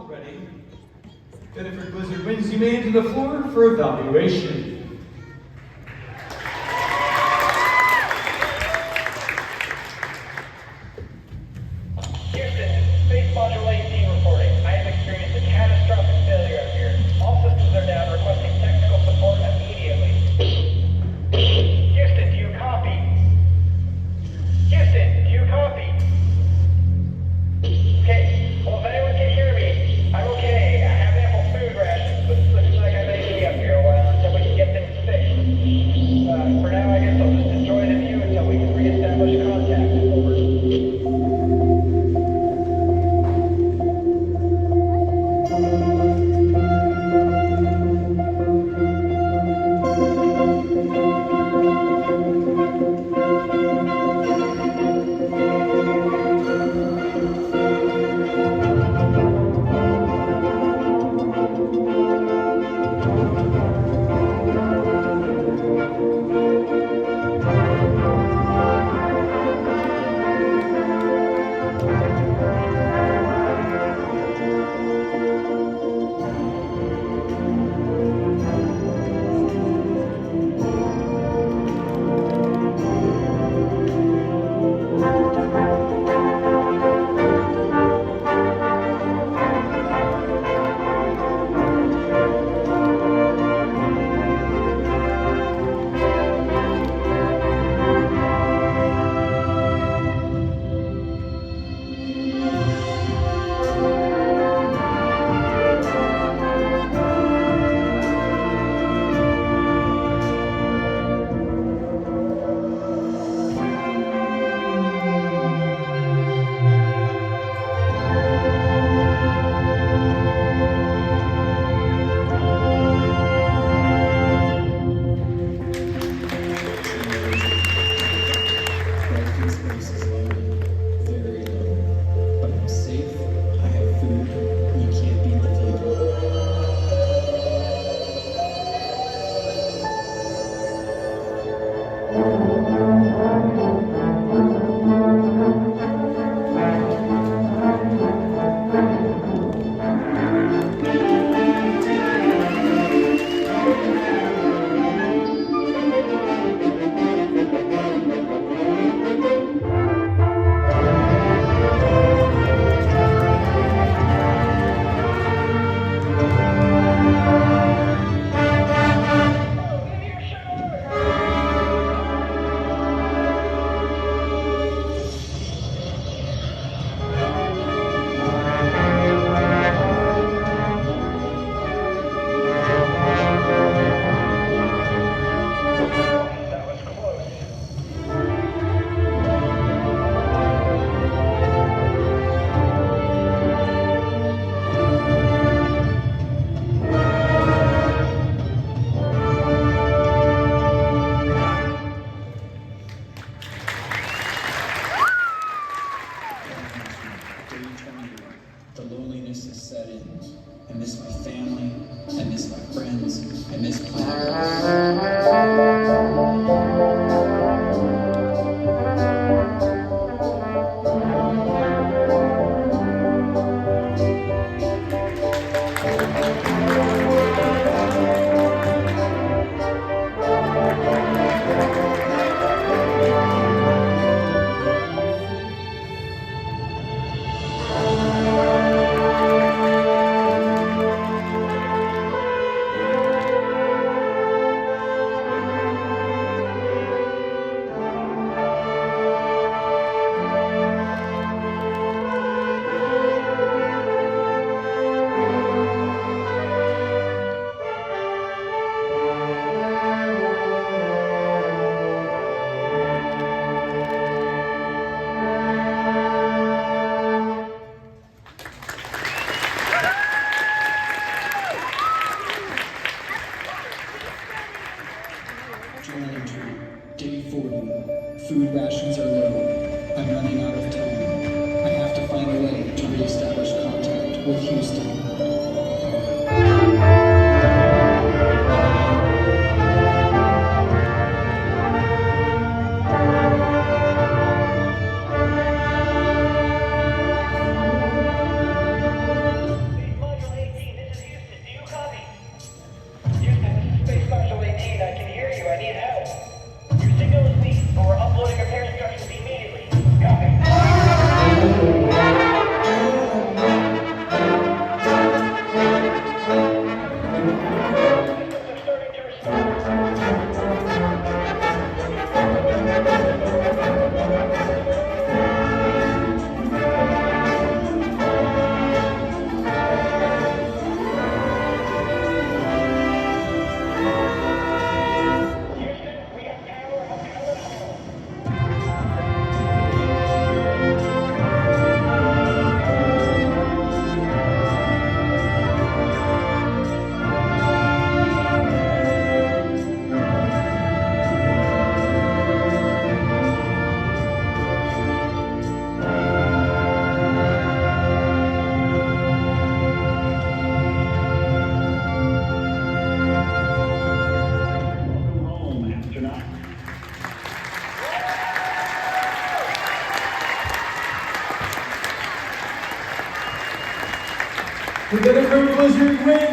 ready. Biddeford Blizzard wins you man to the floor for evaluation. Houston, Space Module 18 reporting. I have experienced a catastrophic failure up here. All systems are down, requesting technical support immediately. Houston, do you copy? Houston, do you copy? Okay, well if anyone can hear me, I'm okay. I have ample food rations, but it looks like I may be up here a while until we can get things fixed. For now, I guess I'll just enjoy the view until we can reestablish contact. Over. The loneliness is set in. I miss my family, I miss my friends, I miss Journal entry, day 40. Food rations are low. I'm running out of time. I have to find a way to reestablish contact with Houston. The Biddeford Blizzard wins.